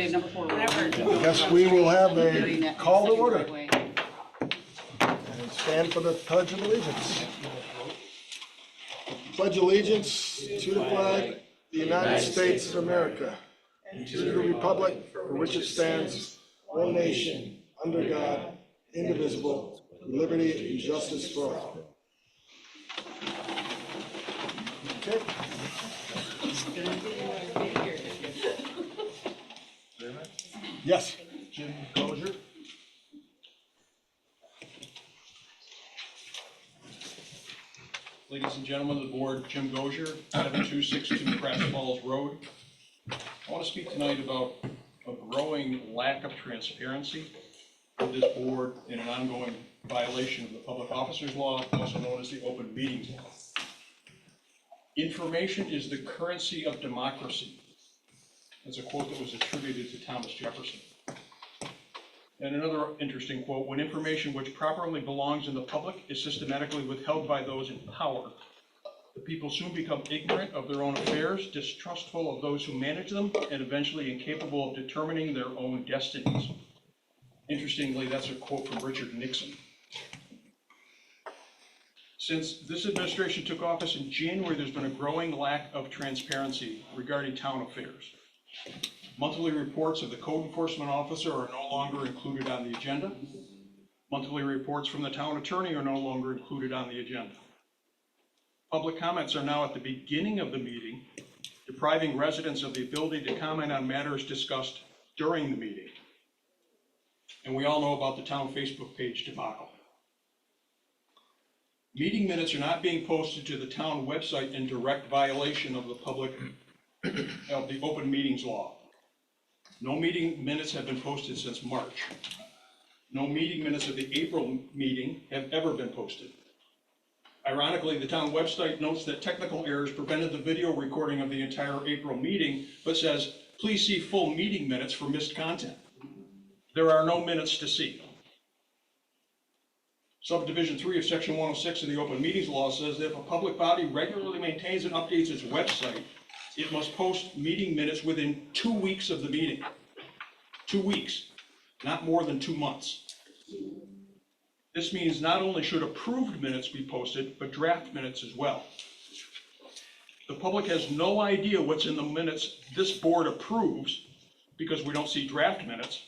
say number 4. Yes, we will have a call to order and stand for the Pledge of Allegiance. Pledge allegiance to the flag of the United States of America and to the republic for which it stands, one nation, under God, indivisible, with liberty and justice for all. Okay. Yes, Jim Crozier. Ladies and gentlemen of the board, Jim Gozier, 7262 Grass Falls Road. I want to speak tonight about a growing lack of transparency of this board in an ongoing violation of the Public Officers Law, also known as the Open Meetings Law. Information is the currency of democracy. That's a quote that was attributed to Thomas Jefferson. And another interesting quote, when information which properly belongs in the public is systematically withheld by those in power, the people soon become ignorant of their own affairs, distrustful of those who manage them, and eventually incapable of determining their own destinies. Interestingly, that's a quote from Richard Nixon. Since this administration took office in January, there's been a growing lack of transparency regarding town affairs. Monthly reports of the code enforcement officer are no longer included on the agenda. Monthly reports from the town attorney are no longer included on the agenda. Public comments are now at the beginning of the meeting, depriving residents of the ability to comment on matters discussed during the meeting. And we all know about the town Facebook page debacle. Meeting minutes are not being posted to the town website in direct violation of the Open Meetings Law. No meeting minutes have been posted since March. No meeting minutes of the April meeting have ever been posted. Ironically, the town website notes that technical errors prevented the video recording of the entire April meeting, but says, please see full meeting minutes for missed content. There are no minutes to see. Subdivision 3 of Section 106 of the Open Meetings Law says that if a public body regularly maintains and updates its website, it must post meeting minutes within 2 weeks of the meeting. 2 weeks, not more than 2 months. This means not only should approved minutes be posted, but draft minutes as well. The public has no idea what's in the minutes this board approves because we don't see draft minutes,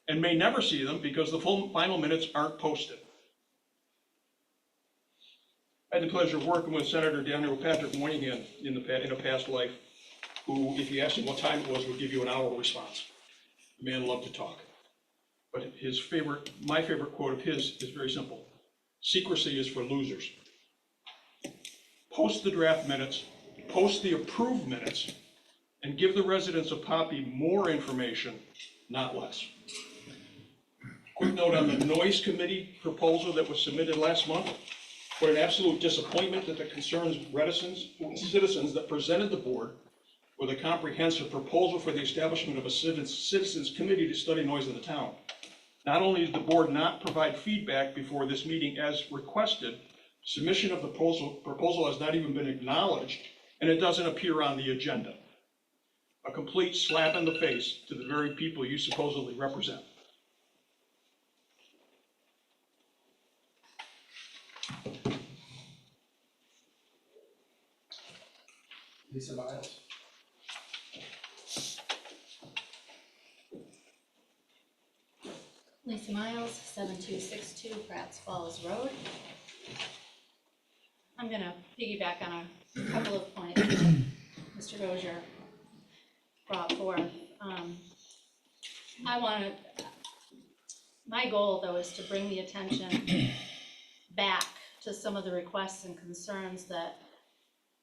and may never see them because the final minutes aren't posted. I had the pleasure of working with Senator Daniel Patrick Moynihan in a past life, who, if you asked him what time it was, would give you an hour response. The man loved to talk. But my favorite quote of his is very simple. Secrecy is for losers. Post the draft minutes, post the approved minutes, and give the residents of Poppy more information, not less. Quick note on the Noise Committee proposal that was submitted last month. What an absolute disappointment that the concerns citizens that presented the board with a comprehensive proposal for the establishment of a citizens committee to study noise in the town. Not only did the board not provide feedback before this meeting as requested, submission of the proposal has not even been acknowledged, and it doesn't appear on the agenda. A complete slap in the face to the very people you supposedly represent. Lisa Miles. Lisa Miles, 7262 Pratt's Falls Road. I'm going to piggyback on a couple of points that Mr. Dozier brought forth. My goal, though, is to bring the attention back to some of the requests and concerns that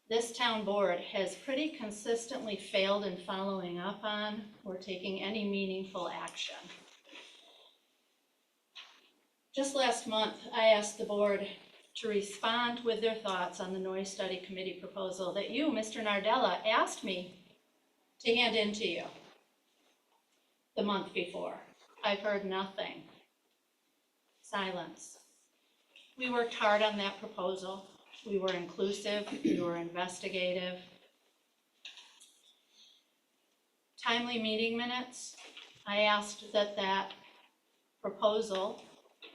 this town board has pretty consistently failed in following up on or taking any meaningful action. Just last month, I asked the board to respond with their thoughts on the Noise Study Committee proposal that you, Mr. Nardella, asked me to hand in to you the month before. I've heard nothing. Silence. We worked hard on that proposal. We were inclusive, we were investigative. timely meeting minutes. I asked that that proposal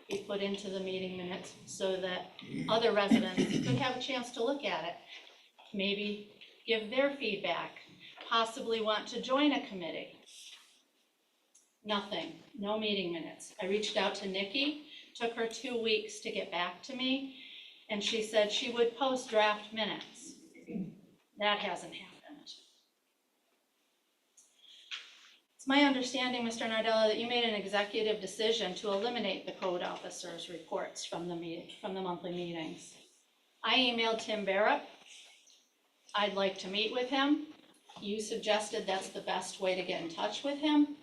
be put into the meeting minutes so that other residents could have a chance to look at it, maybe give their feedback, possibly want to join a committee. Nothing, no meeting minutes. I reached out to Nikki, took her 2 weeks to get back to me, and she said she would post draft minutes. That hasn't happened. It's my understanding, Mr. Nardella, that you made an executive decision to eliminate the code officer's reports from the monthly meetings. I emailed Tim Barrett. I'd like to meet with him. You suggested that's the best way to get in touch with him.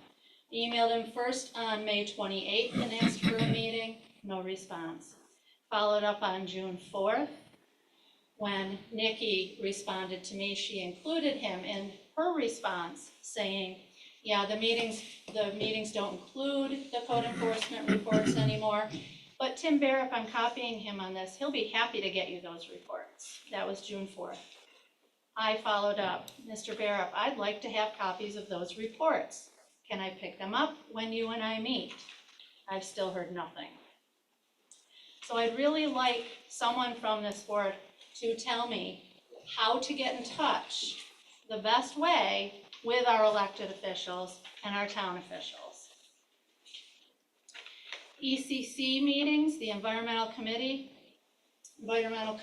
Emailed him first on May 28th and asked for a meeting, no response. Followed up on June 4th. When Nikki responded to me, she included him in her response saying, yeah, the meetings don't include the code enforcement reports anymore, but Tim Barrett, I'm copying him on this, he'll be happy to get you those reports. That was June 4th. I followed up, Mr. Barrett, I'd like to have copies of those reports. Can I pick them up when you and I meet? I've still heard nothing. So I'd really like someone from this board to tell me how to get in touch the best way with our elected officials and our town officials. ECC meetings, the Environmental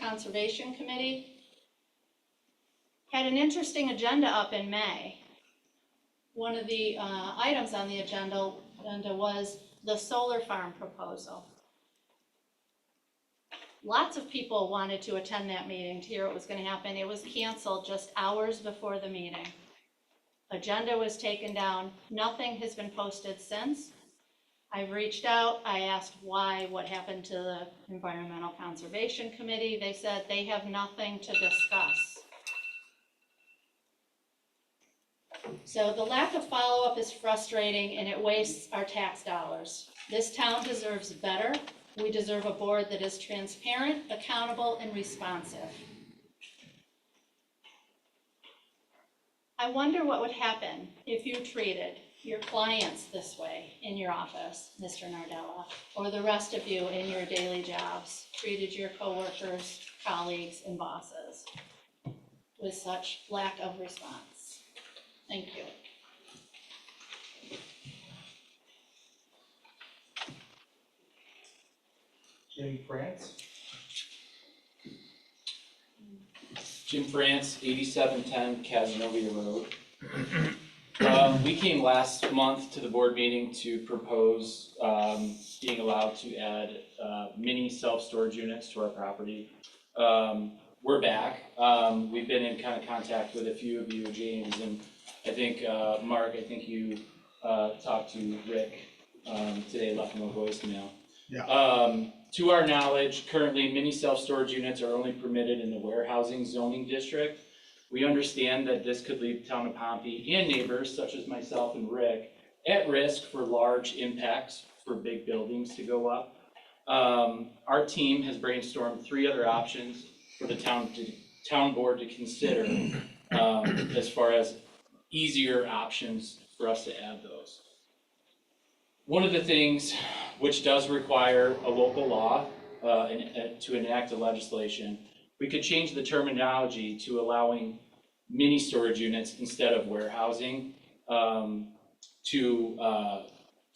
Conservation Committee, had an interesting agenda up in May. One of the items on the agenda was the solar farm proposal. Lots of people wanted to attend that meeting to hear what was going to happen. It was canceled just hours before the meeting. Agenda was taken down. Nothing has been posted since. I've reached out. I asked why, what happened to the Environmental Conservation Committee. They said they have nothing to discuss. So the lack of follow-up is frustrating and it wastes our tax dollars. This town deserves better. We deserve a board that is transparent, accountable, and responsive. I wonder what would happen if you treated your clients this way in your office, Mr. Nardella, or the rest of you in your daily jobs, treated your coworkers, colleagues, and bosses with such lack of response. Thank you. Jim France. Jim France, 8710 Casanova Road. We came last month to the board meeting to propose being allowed to add mini self-storage units to our property. We're back. We've been in kind of contact with a few of you, James, and I think Mark, I think you talked to Rick today, left him a voicemail. Yeah. To our knowledge, currently mini self-storage units are only permitted in the warehousing zoning district. We understand that this could leave the town of Pompey and neighbors such as myself and Rick at risk for large impacts for big buildings to go up. Our team has brainstormed 3 other options for the town board to consider as far as easier options for us to add those. One of the things which does require a local law to enact a legislation, we could change the terminology to allowing mini storage units instead of warehousing to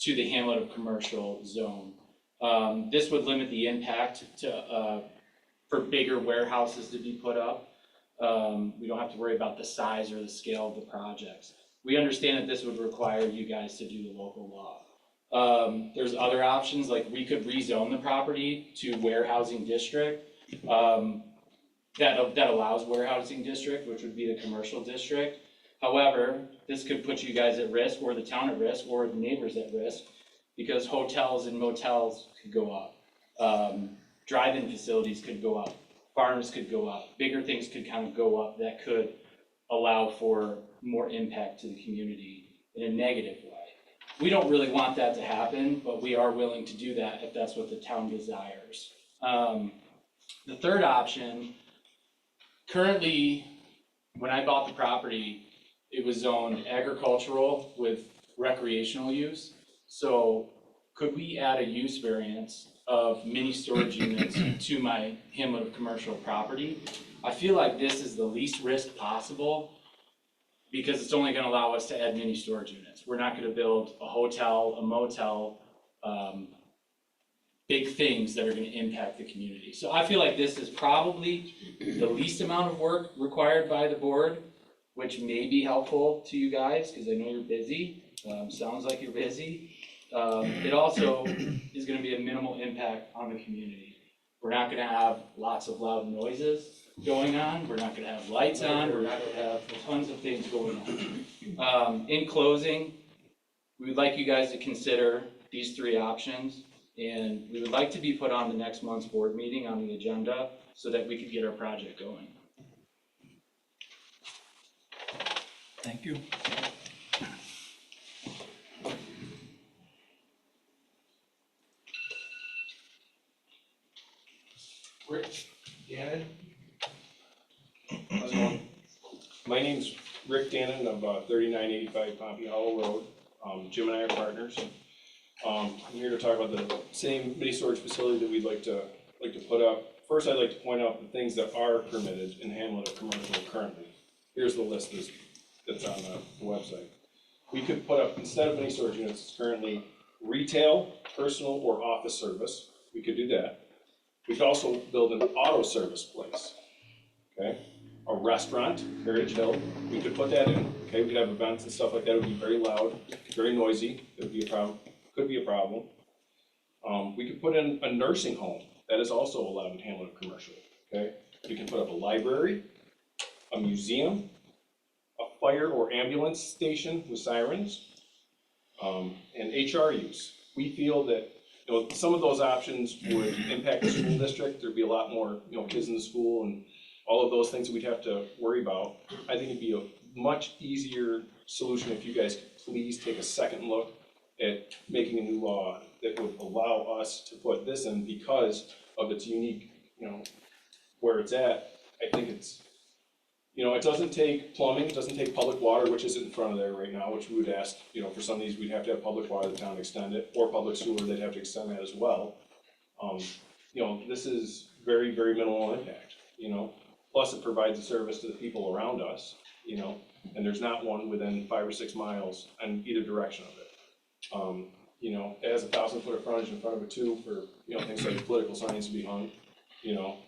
the hamlet of commercial zone. This would limit the impact to for bigger warehouses to be put up. We don't have to worry about the size or the scale of the projects. We understand that this would require you guys to do the local law. There's other options, like we could rezone the property to warehousing district. That allows warehousing district, which would be the commercial district. However, this could put you guys at risk, or the town at risk, or the neighbors at risk, because hotels and motels could go up. Drive-in facilities could go up. Farms could go up. Bigger things could kind of go up that could allow for more impact to the community in a negative way. We don't really want that to happen, but we are willing to do that if that's what the town desires. The third option, currently, when I bought the property, it was zoned agricultural with recreational use. So could we add a use variance of mini storage units to my hamlet of commercial property? I feel like this is the least risk possible because it's only gonna allow us to add mini storage units. We're not gonna build a hotel, a motel, big things that are gonna impact the community. So I feel like this is probably the least amount of work required by the board, which may be helpful to you guys, because I know you're busy. Sounds like you're busy. It also is gonna be a minimal impact on the community. We're not gonna have lots of loud noises going on. We're not gonna have lights on. We're not gonna have tons of things going on. In closing, we would like you guys to consider these three options, and we would like to be put on the next month's board meeting on the agenda so that we could get our project going. Thank you. Rick, Gannon, How's it going? My name's Rick Dannon of 3985 Pompey Hollow Road. Jim and I are partners. I'm here to talk about the same mini storage facility that we'd like to put up. First, I'd like to point out the things that are permitted in Hamlet of Commercial currently. Here's the list that's on the website. We could put up, instead of mini storage units, it's currently retail, personal, or office service. We could do that. We could also build an auto service place, okay? A restaurant, Heritage Hill, we could put that in, okay? We could have events and stuff like that. It would be very loud, very noisy. It would be a problem, could be a problem. We could put in a nursing home. That is also allowed in Hamlet of Commercial, okay? We can put up a library, a museum, a fire or ambulance station with sirens, and HR use. We feel that, you know, some of those options would impact the school district. There'd be a lot more, you know, kids in the school and all of those things that we'd have to worry about. I think it'd be a much easier solution if you guys could please take a second look at making a new law that would allow us to put this in because of its unique, you know, where it's at. I think it's, you know, it doesn't take plumbing, it doesn't take public water, which isn't in front of there right now, which we would ask, you know, for some of these, we'd have to have public water, the town extend it, or public sewer, they'd have to extend that as well. You know, this is very, very minimal impact, you know, plus it provides a service to the people around us, you know, and there's not one within 5 or 6 miles in either direction of it. You know, it has 1,000 foot of frontage in front of it too for, you know, things like political signs to be hung, you know,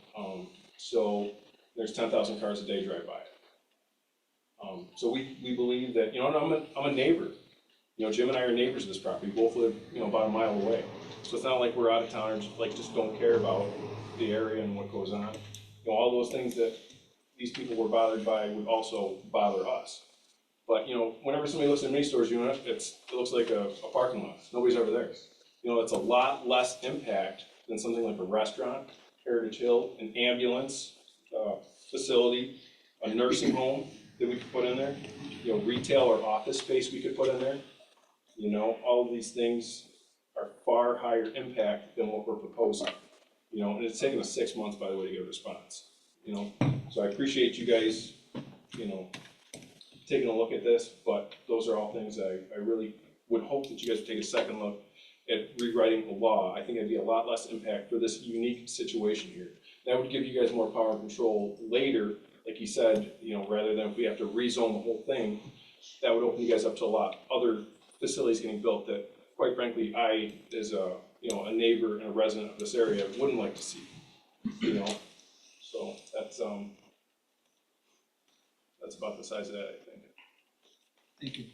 so there's 10,000 cars a day drive by it. So we believe that, you know, and I'm a neighbor. You know, Jim and I are neighbors of this property. We both live, you know, about a mile away. So it's not like we're out of towners, like just don't care about the area and what goes on. You know, all those things that these people were bothered by would also bother us. But, you know, whenever somebody looks at a mini storage unit, it looks like a parking lot. Nobody's ever there. You know, it's a lot less impact than something like a restaurant, Heritage Hill, an ambulance facility, a nursing home that we could put in there, you know, retail or office space we could put in there. You know, all of these things are far higher impact than what we're proposing. You know, and it's taken us 6 months, by the way, to get a response, you know. So I appreciate you guys, you know, taking a look at this, but those are all things I really would hope that you guys would take a second look at rewriting the law. I think it'd be a lot less impact for this unique situation here. That would give you guys more power and control later, like you said, you know, rather than if we have to rezone the whole thing, that would open you guys up to a lot other facilities getting built that, quite frankly, I, as a, you know, a neighbor and a resident of this area, wouldn't like to see, you know. So that's about the size of that, I think. Thank you.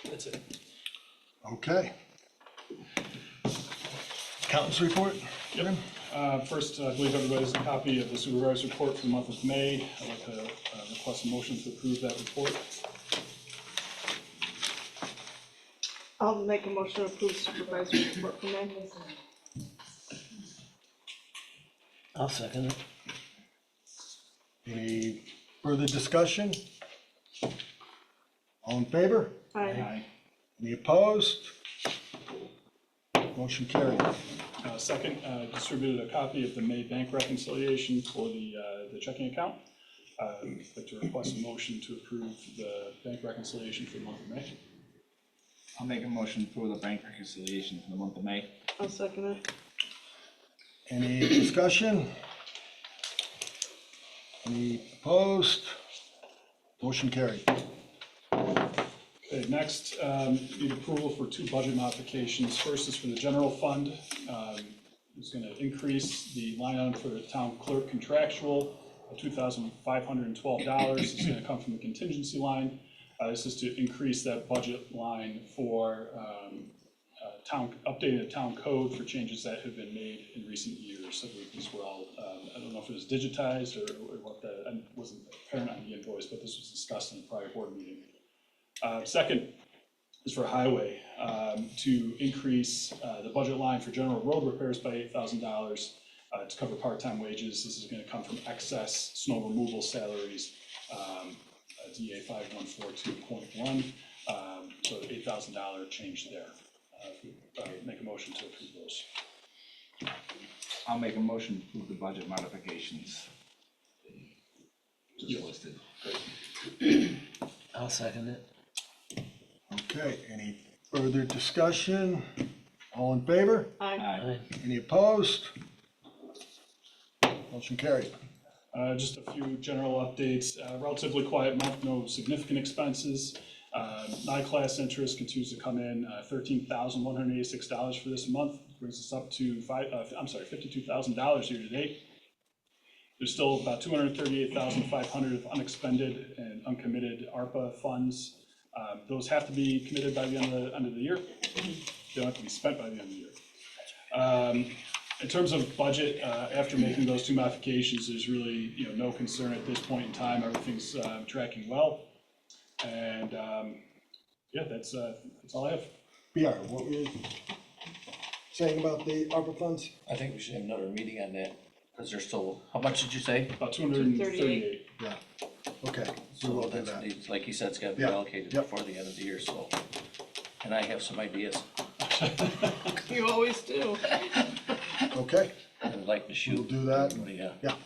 That's it. Okay. Accountant's report? Yep. First, I believe everybody has a copy of the supervisor's report for the month of May. I'd like to request a motion to approve that report. I'll make a motion to approve supervisor's report for May. I'll second it. Any further discussion? All in favor? Aye. Any opposed? Motion carried. Second, distributed a copy of the May bank reconciliation for the checking account. I'd like to request a motion to approve the bank reconciliation for the month of May. I'll make a motion for the bank reconciliation for the month of May. I'll second it. Any discussion? Any opposed? Motion carried. Okay, next, need approval for two budget modifications. First is for the general fund. It's going to increase the line item for the town clerk contractual of $2,512. It's going to come from the contingency line. This is to increase that budget line for updating the town code for changes that have been made in recent years. I believe these were all, I don't know if it was digitized or what that, and wasn't apparent on the invoice, but this was discussed in a prior board meeting. Second is for highway, to increase the budget line for general road repairs by $8,000 to cover part-time wages. This is going to come from excess snow removal salaries, DA 5142.1, so $8,000 change there. Make a motion to approve those. I'll make a motion to approve the budget modifications. Just listed. I'll second it. Okay, any further discussion? All in favor? Aye. Aye. Any opposed? Motion carried. Just a few general updates. Relatively quiet month, no significant expenses. Non-class interest continues to come in, $13,186 for this month, brings us up to $52,000 year to date. There's still about $238,500 of unexpended and uncommitted ARPA funds. Those have to be committed by the end of the year. They don't have to be spent by the end of the year. In terms of budget, after making those two modifications, there's really no concern at this point in time. Everything's tracking well. And yeah, that's all I have. BR, what were you saying about the ARPA funds? I think we should have another meeting on that, because there's still, how much did you say? About 238. Yeah, okay, so So we'll do that's, that. it's like you said, it's gotta be Yeah, allocated yep. before the end of the year, so. And I have some ideas, You always do. Okay, and I'd like to we'll shoot. do that. Yeah. Yeah.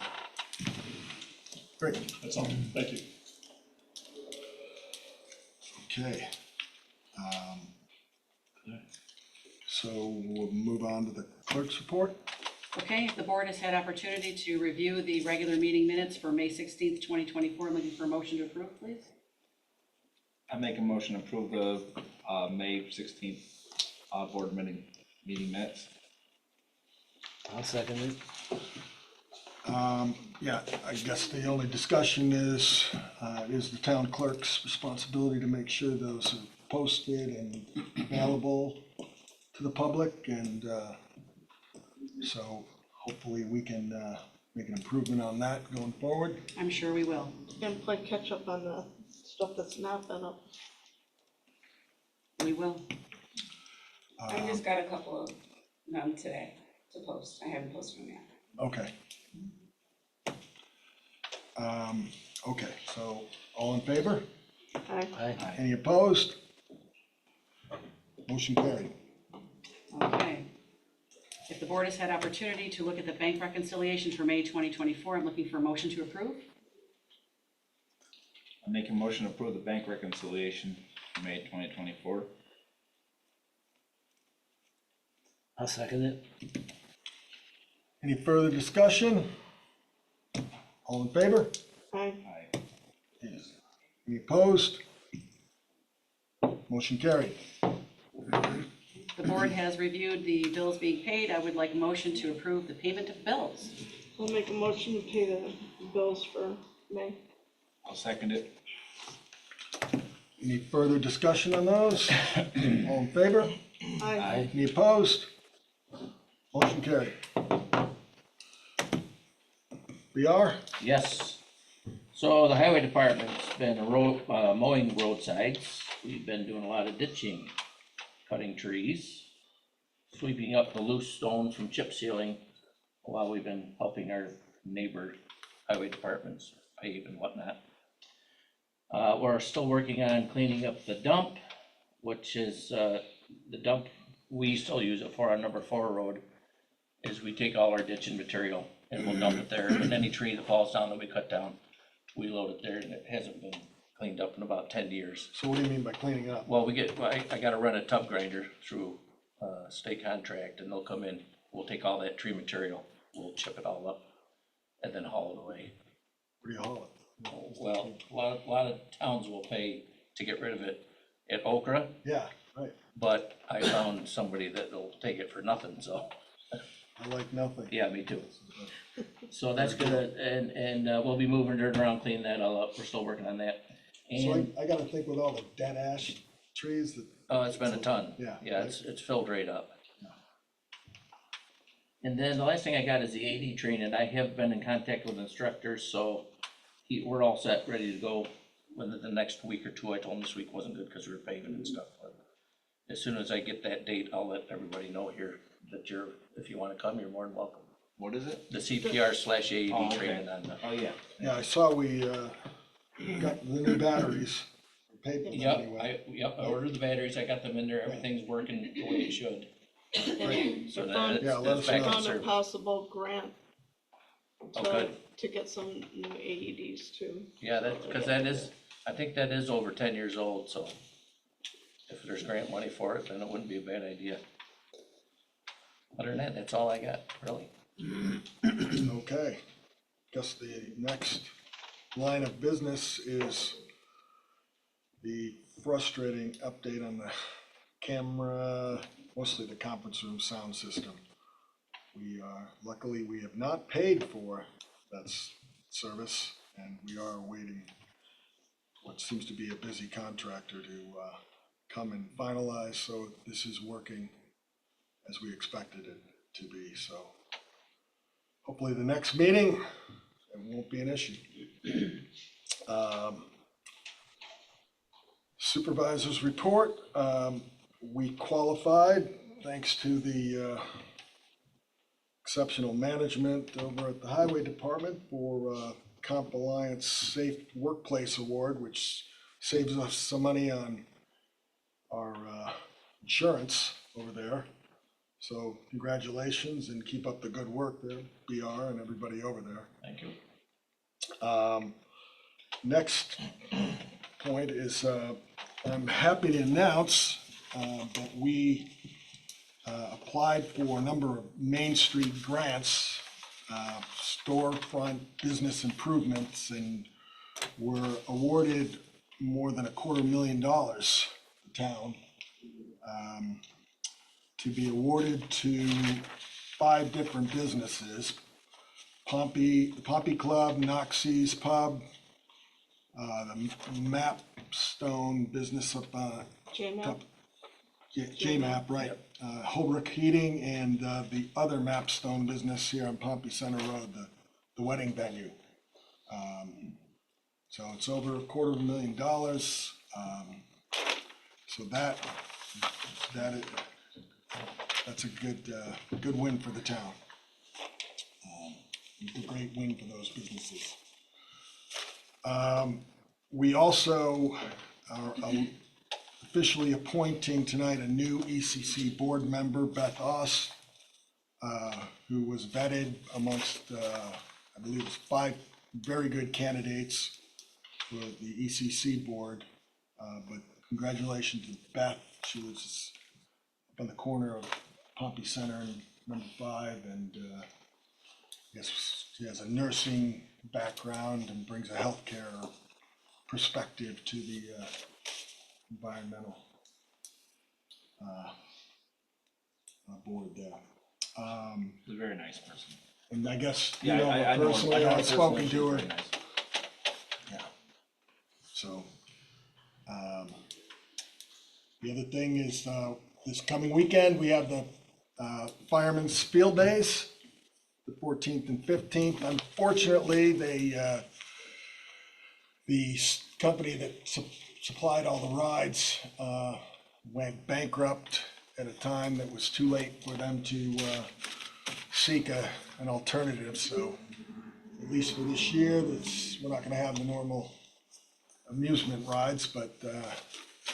Great, That's all. Thank you. okay. So we'll move on to the clerk's report. Okay, the board has had opportunity to review the regular meeting minutes for May 16th, 2024. I'm looking for a motion to approve, please. I make a motion to approve the May 16th board meeting minutes. I'll second it. Yeah, I guess the only discussion is the town clerk's responsibility to make sure those are posted and available to the public, and so hopefully we can make an improvement on that going forward. I'm sure we will. And play catch up on the stuff that's not been up. We will. I just got a couple of them today to post. I haven't posted them yet. Okay. Okay, so all in favor? Aye. Aye. Any opposed? Motion carried. Okay. If the board has had opportunity to look at the bank reconciliation for May 2024, I'm looking for a motion to approve. I make a motion to approve the bank reconciliation for May 2024. I'll second it. Any further discussion? All in favor? Aye. Aye. Any opposed? Motion carried. The board has reviewed the bills being paid. I would like a motion to approve the payment of bills. I'll make a motion to pay the bills for May. I'll second it. Any further discussion on those? All in favor? Aye. Aye. Any opposed? Motion carried. BR? Yes. So the highway department's been mowing roadsides. We've been doing a lot of ditching, cutting trees, sweeping up the loose stones from chip sealing while we've been helping our neighbor highway departments pave and whatnot. We're still working on cleaning up the dump, which is, the dump we still use it for on number 4 road, is we take all our ditching material and we'll dump it there, and any tree that falls down that we cut down, we load it there, and it hasn't been cleaned up in about 10 years. So what do you mean by cleaning up? Well, I gotta run a tub grinder through state contract, and they'll come in, we'll take all that tree material, we'll chip it all up, and then haul it away. Where do you haul it? Well, a lot of towns will pay to get rid of it at Okra, Yeah, right. but I found somebody that'll take it for nothing, so, I like nothing. yeah, me too. So that's good, and we'll be moving dirt around, cleaning that all up, we're still working on that. So And, I gotta think with all the dead ash trees that, it's been a ton. Yeah. Yeah, it's filled right up. And then the last thing I got is the AD training. I have been in contact with instructors, so we're all set, ready to go within the next week or two. I told him this week wasn't good because we were paving and stuff. But as soon as I get that date, I'll let everybody know here that if you wanna come, you're more than welcome. What is it? The CPR/AED Oh, okay. training on the, Oh, yeah. yeah, I saw we, got the new batteries, or paid for them yep, anyway. I ordered the batteries. I got them in there. Everything's working the way it should. Great. So Found- Yeah, let us that's back know. in Found a service. possible grant Oh, good. to get some new AEDs too. Yeah, I think that is over 10 years old, so if there's grant money for it, then it wouldn't be a bad idea. Other than that, that's all I got, really. Okay, guess the next line of business is the frustrating update on the camera, mostly the conference room sound system. Luckily, we have not paid for that service, and we are awaiting what seems to be a busy contractor to come and finalize, so this is working as we expected it to be, so hopefully the next meeting, it won't be an issue. Supervisor's report, we qualified thanks to the exceptional management over at the Highway Department for Comp Alliance Safe Workplace Award, which saves us some money on our insurance over there. So congratulations and keep up the good work there, BR and everybody over there. Thank you. Next point is, I'm happy to announce that we applied for a number of Main Street grants, storefront business improvements, and were awarded more than $250,000, the town, to be awarded to 5 different businesses. The Pompey Club, Noxie's Pub, the Mapstone business up, JMAP, JMAP, right, Holbrook Heating, and the other Mapstone business here on Pompey Center Road, the wedding venue. So it's over $250,000. So that's a good win for the town. A great win for those businesses. We also are officially appointing tonight a new ECC board member, Beth Oss, who was vetted amongst, I believe it's 5 very good candidates for the ECC board. But congratulations to Beth. She was up on the corner of Pompey Center and number 5, and yes, she has a nursing background and brings a healthcare perspective to the environmental board there. She's a very nice person. And I guess, you Yeah, know, I her know her- personally, I know her I've spoken personally, to her. she's very nice. Yeah. So, the other thing is, this coming weekend, we have the Fireman's Field Days, the 14th and 15th. Unfortunately, the company that supplied all the rides went bankrupt at a time that was too late for them to seek an alternative. So at least for this year, we're not gonna have the normal amusement rides, but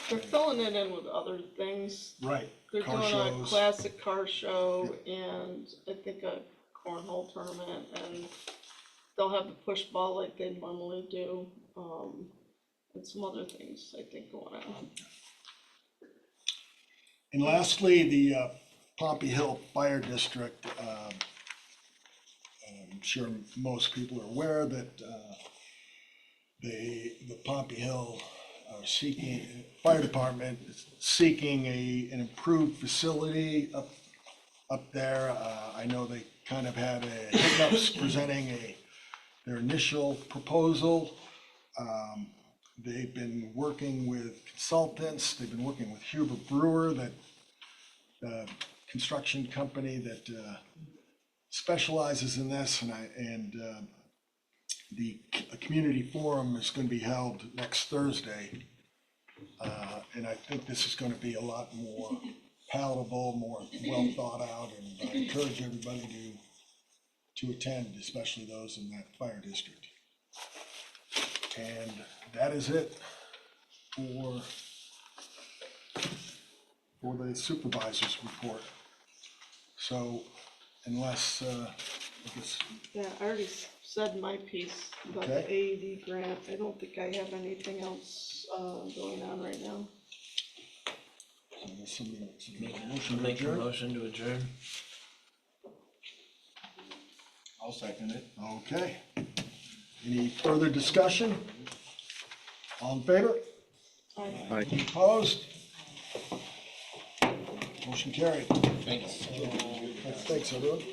They're filling it in with other things. Right, They're car doing a shows. classic car show and I think a cornhole tournament, and they'll have the push ball like they normally do. And some other things, I think, going on. And lastly, the Pompey Hill Fire District, I'm sure most people are aware that the Pompey Hill are seeking, fire department is seeking an improved facility up there. I know they kind of had a hiccups presenting their initial proposal. They've been working with consultants, they've been working with Huber Brewer, that construction company that specializes in this, and the community forum is gonna be held next Thursday. And I think this is gonna be a lot more palatable, more well thought out, and I encourage everybody to attend, especially those in that fire district. And that is it for the supervisor's report. So unless, I guess, Yeah, I already said my piece about the AED grant. I don't think I have anything else, going on right now. unless somebody wants to make a motion to Make a adjourn. motion to adjourn. I'll second it. Okay. Any further discussion? All in favor? Aye. Opposed? Motion carried. Thanks. Thanks, everyone.